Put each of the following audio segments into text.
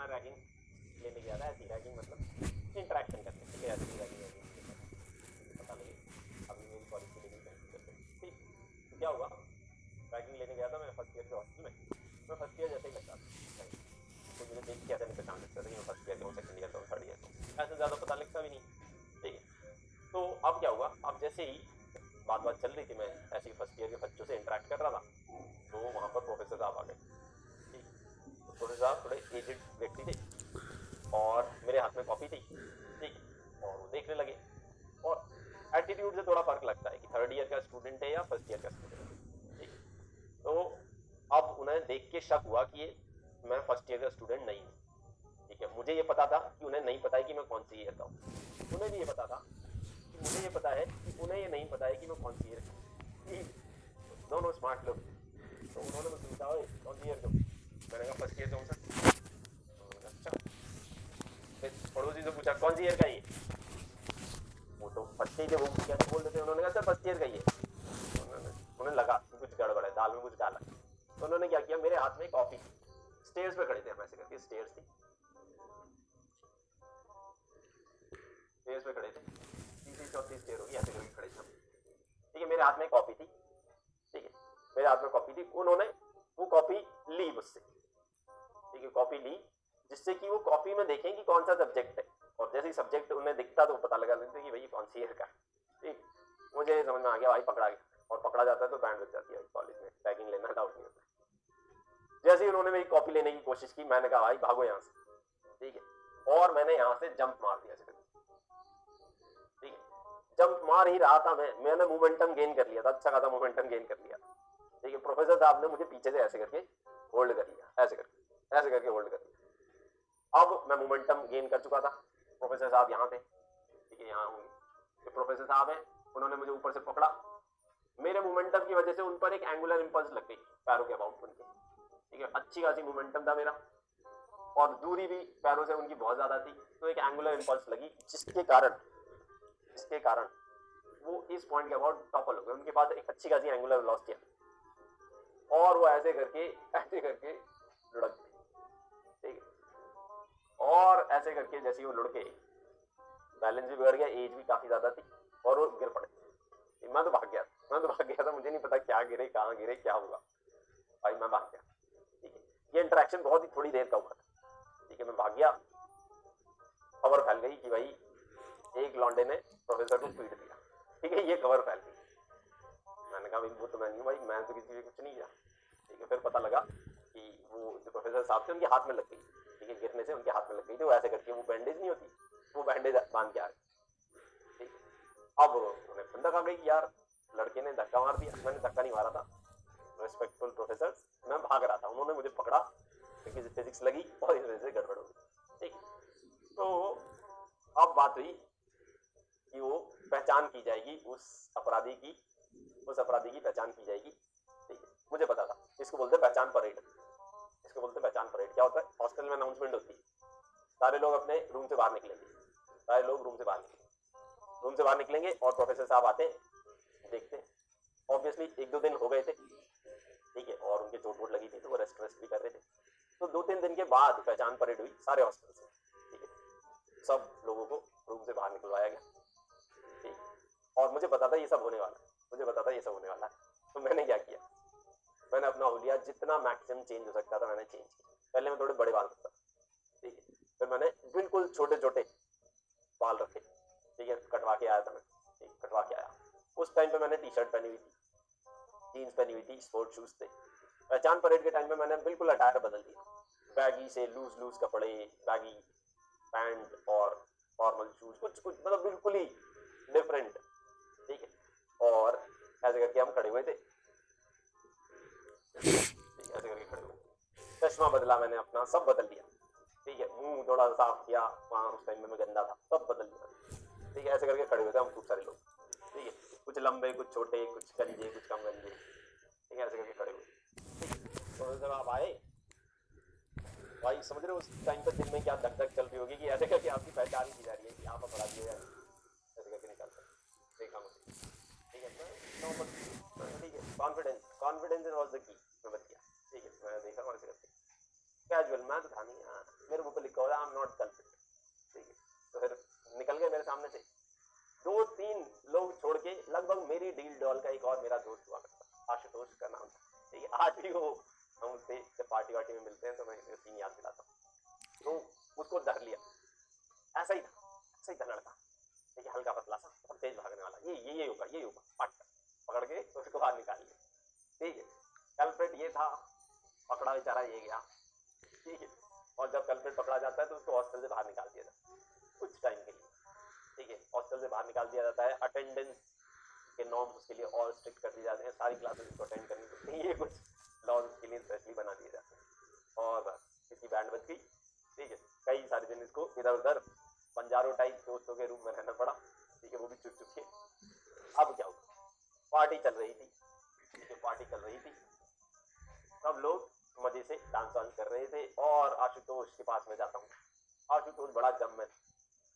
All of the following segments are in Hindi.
मैं रैगिंग लेने गया था, ऐसी रैगिंग मतलब इंटरेक्शन करने, ठीक है, ऐसी रैगिंग पता लगे अभी मेरी कॉलेज की लेनी करते ठीक। तो क्या हुआ, रैगिंग लेने गया था मैं फर्स्ट ईयर के हॉस्टल में। मैं फर्स्ट ईयर जैसे ही लगता था, तो मुझे देख के ऐसा नहीं पहचान सकता था कि मैं फर्स्ट ईयर का हूँ, सेकंड ईयर का हूँ, थर्ड ईयर का हूँ, ऐसे ज़्यादा पता लगता भी नहीं, ठीक है। तो अब क्या हुआ, अब जैसे ही बात चल रही थी, मैं ऐसे ही फर्स्ट ईयर के बच्चों से इंटरेक्ट कर रहा था, तो वहाँ पर प्रोफेसर साहब आ गए, ठीक। तो प्रोफेसर साहब थोड़े एजेड व्यक्ति थे और मेरे हाथ में कॉपी थी, ठीक है, और वो देखने लगे। और एटीट्यूड से थोड़ा फर्क लगता है कि थर्ड ईयर का स्टूडेंट है या फर्स्ट ईयर का स्टूडेंट है, ठीक। तो अब उन्हें देख के शक हुआ कि मैं फर्स्ट ईयर का स्टूडेंट नहीं हूँ, ठीक है। मुझे ये पता था कि उन्हें नहीं पता है कि मैं कौन सी ईयर का हूँ, उन्हें भी ये पता था कि मुझे ये पता है कि उन्हें ये नहीं पता है कि मैं कौन सी ईयर का हूँ, दोनों स्मार्ट लोग। तो उन्होंने मुझसे पूछा, कौन सी ईयर का हूँ, मैंने कहा फर्स्ट ईयर का हूँ सर। अच्छा। फिर पड़ोसी से पूछा कौन सी ईयर का ये, वो तो बच्चे ही थे, वो कैसे बोल देते, उन्होंने कहा सर फर्स्ट ईयर का ये। उन्हें लगा कुछ गड़बड़ है, दाल में कुछ डाला। तो उन्होंने क्या किया, मेरे हाथ में कॉपी, स्टेयर्स पे खड़े थे हम, ऐसे करके स्टेयर्स थी, स्टेयर्स पे खड़े थे, तीसरी चौथी स्टेयर होगी, ऐसे करके खड़े थे हम, ठीक है। मेरे हाथ में कॉपी थी, ठीक है, मेरे हाथ में कॉपी थी। उन्होंने वो कॉपी ली मुझसे, ठीक है, कॉपी ली, जिससे कि वो कॉपी में देखें कि कौन सा सब्जेक्ट है, और जैसे ही सब्जेक्ट उन्हें दिखता तो पता लगा लेते कि भाई कौन सी ईयर का, ठीक। मुझे समझ में आ गया भाई पकड़ा गया, और पकड़ा जाता है तो बैंड बज जाती है कॉलेज में, रैगिंग लेना डाउट नहीं होता। जैसे ही उन्होंने मेरी कॉपी लेने की कोशिश की, मैंने कहा भाई भागो यहाँ से, ठीक है, और मैंने यहाँ से जंप मार दिया, ठीक है। जंप मार ही रहा था मैंने मोमेंटम गेन कर लिया था, अच्छा खासा मोमेंटम गेन कर लिया, ठीक है। प्रोफेसर साहब ने मुझे पीछे से ऐसे करके होल्ड कर लिया, ऐसे करके होल्ड कर लिया। अब मैं मोमेंटम गेन कर चुका था, प्रोफेसर साहब यहाँ थे, ठीक है, यहाँ होंगे, प्रोफेसर साहब है, उन्होंने मुझे ऊपर से पकड़ा। मेरे मोमेंटम की वजह से उन पर एक एंगुलर इंपल्स लग गई पैरों के अबाउट उनके, ठीक है, अच्छी खासी मोमेंटम था मेरा, और दूरी भी पैरों से उनकी बहुत ज्यादा थी, तो एक एंगुलर इंपल्स लगी, जिसके कारण वो इस पॉइंट के अबाउट टॉपल हो गए, उनके पास एक अच्छी खासी एंगुलर वेलोसिटी है, और वो ऐसे करके लुढ़क गए, ठीक है। और ऐसे करके जैसे वो लुढ़के, बैलेंस भी बिगड़ गया, एज भी काफी ज्यादा थी, और वो गिर पड़े। मैं तो भाग गया था, मुझे नहीं पता क्या गिरे, कहाँ गिरे, क्या हुआ, भाई मैं भाग गया, ठीक है। ये इंटरेक्शन बहुत ही थोड़ी देर का हुआ था, ठीक है, मैं भाग गया। खबर फैल गई कि भाई एक लौंडे ने प्रोफेसर को पीट दिया, ठीक है, ये खबर फैल गई। मैंने कहा भाई वो तो मैं नहीं हूँ भाई, मैं तो किसी को कुछ नहीं किया, ठीक है। फिर पता लगा कि वो जो प्रोफेसर साहब थे उनके हाथ में लग गई, ठीक है, गिरने से उनके हाथ में लग गई थी, वो ऐसे करके, वो बैंडेज नहीं होती, वो बैंडेज बांध के आ गई, ठीक। अब उन्हें खुंदक आ गई कि यार लड़के ने धक्का मार दिया। मैंने धक्का नहीं मारा था, रिस्पेक्टफुल प्रोफेसर, मैं भाग रहा था, उन्होंने मुझे पकड़ा, फिजिक्स लगी और इस वजह से गड़बड़ हो गई, ठीक। तो अब बात हुई कि वो पहचान की जाएगी उस अपराधी की पहचान की जाएगी, ठीक है। मुझे पता था, इसको बोलते पहचान परेड, क्या होता है, हॉस्टल में अनाउंसमेंट होती है, सारे लोग अपने रूम से बाहर निकलेंगे, रूम से बाहर निकलेंगे और प्रोफेसर साहब आते हैं, देखते हैं। ऑब्वियसली एक दो दिन हो गए थे, ठीक है, और उनके चोट वोट लगी थी, तो वो रेस्ट भी कर रहे थे। तो 2-3 दिन के बाद पहचान परेड हुई सारे हॉस्टल से, ठीक है, सब लोगों को रूम से बाहर निकलवाया गया, ठीक। और मुझे पता था ये सब होने वाला है, तो मैंने क्या किया, मैंने अपना हुलिया जितना मैक्सिमम चेंज हो सकता था मैंने चेंज किया। पहले मैं थोड़े बड़े बाल रखता था, ठीक है, फिर मैंने बिल्कुल छोटे छोटे बाल रखे, ठीक है, कटवा के आया था मैं, ठीक, कटवा के आया। उस टाइम पे मैंने टी शर्ट पहनी हुई थी, जीन्स पहनी हुई थी, स्पोर्ट शूज थे। पहचान परेड के टाइम पे मैंने बिल्कुल अटायर बदल दिया, बैगी से लूज कपड़े, बैगी पैंट और फॉर्मल शूज, कुछ मतलब बिल्कुल ही डिफरेंट, ठीक है। और ऐसे करके हम खड़े हुए थे, ऐसे करके खड़े हुए, चश्मा बदला मैंने अपना, सब बदल दिया, ठीक है, मुंह थोड़ा साफ किया, वहां उस टाइम में मैं गंदा था, सब बदल दिया, ठीक है। ऐसे करके खड़े हुए थे हम खूब सारे लोग, ठीक है, कुछ लंबे, कुछ छोटे, कुछ गंजे, कुछ कम गंजे, ठीक है, ऐसे करके खड़े हुए, ठीक। तो जब आप आए भाई, समझ रहे हो उस टाइम पर दिल में क्या धक धक चल रही होगी कि ऐसे करके आपकी पहचान की जा रही है कि आप अपराधी हो या नहीं, ऐसे करके निकाल सकते, देखा मुझे, ठीक है, नॉर्मल, ठीक है, कॉन्फिडेंस वाज द की, मैं बच गया, ठीक है, मैं देखा वहां से करके, कैजुअल, मैं तो था नहीं यार, मेरे मुंह पे लिखा हुआ आई एम नॉट कल्प्रिट, ठीक है। तो फिर निकल गए मेरे सामने से। 2-3 लोग छोड़ के लगभग मेरी डील डॉल का एक और मेरा दोस्त हुआ करता, आशुतोष का नाम था, ठीक है। आज भी वो, हम उससे जब पार्टी वार्टी में मिलते हैं तो मैं सीन याद दिलाता हूँ। तो उसको धर लिया, ऐसा ही था लड़का, ठीक है, हल्का पतला सा और तेज भागने वाला, ये होगा पट पकड़ के उसको बाहर निकाल लिया, ठीक है। कल्प्रिट ये था, पकड़ा बेचारा ये गया, ठीक है। और जब कल्प्रिट पकड़ा जाता है तो उसको हॉस्टल से बाहर निकाल दिया जाता है कुछ टाइम के लिए, ठीक है। हॉस्टल से बाहर निकाल दिया जाता है, अटेंडेंस के नॉर्म्स उसके लिए और स्ट्रिक्ट कर दिए जाते हैं, सारी क्लासेस इसको अटेंड करनी पड़ती है, ये कुछ लॉज उसके लिए स्पेशली बना दिए जाते हैं। और बस इसकी बैंड बज गई, ठीक है। कई सारे दिन इसको इधर उधर बंजारो टाइप दोस्तों के रूम में रहना पड़ा, ठीक है, वो भी चुप चुप के। अब क्या हुआ, पार्टी चल रही थी, ठीक है, पार्टी चल रही थी, सब लोग मजे से डांस वांस कर रहे थे और आशुतोष के पास में जाता हूँ। आशुतोष बड़ा गम में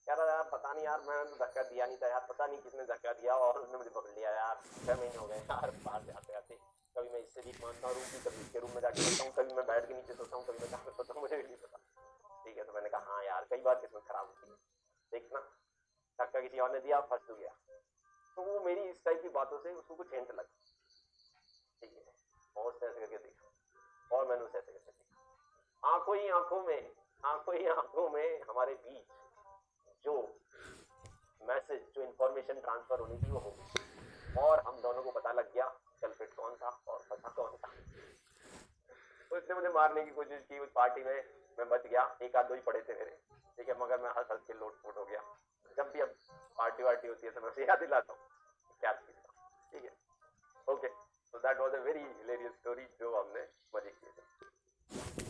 कह रहा यार पता नहीं यार, मैं धक्का दिया नहीं था यार, पता नहीं किसने धक्का दिया और उसने मुझे पकड़ लिया यार, 6 महीने हो गए यार बाहर से आते आते, कभी मैं इससे भीख मांगता हूँ रूम की, कभी इसके रूम में जाके सोता हूँ, कभी मैं बेड के नीचे सोता हूँ, कभी मैं जहाँ सोता हूँ, मुझे भी नहीं पता, ठीक है। तो मैंने कहा हाँ यार कई बार किस्मत खराब होती है, देखना धक्का किसी और ने दिया, फंस तो गया। तो वो मेरी इस टाइप की बातों से उसको कुछ हिंट लगा, ठीक है। और उसने ऐसे करके देखा और मैंने उसे ऐसे करके देखा, आंखों ही आंखों में हमारे बीच जो मैसेज, जो इंफॉर्मेशन ट्रांसफर होनी थी वो हो गई और हम दोनों को पता लग गया कल्प्रिट कौन था और फंसा कौन था। उसने मुझे मारने की कोशिश की उस पार्टी में, मैं बच गया, एक आध दो ही पड़े थे मेरे, ठीक है, मगर मैं हंस हंस के लोटपोट हो गया। जब भी अब पार्टी वार्टी होती है तो मैं उसे याद दिलाता हूँ क्या चीज था, ठीक है। Okay, so that was a very hilarious story जो हमने मजे किए थे।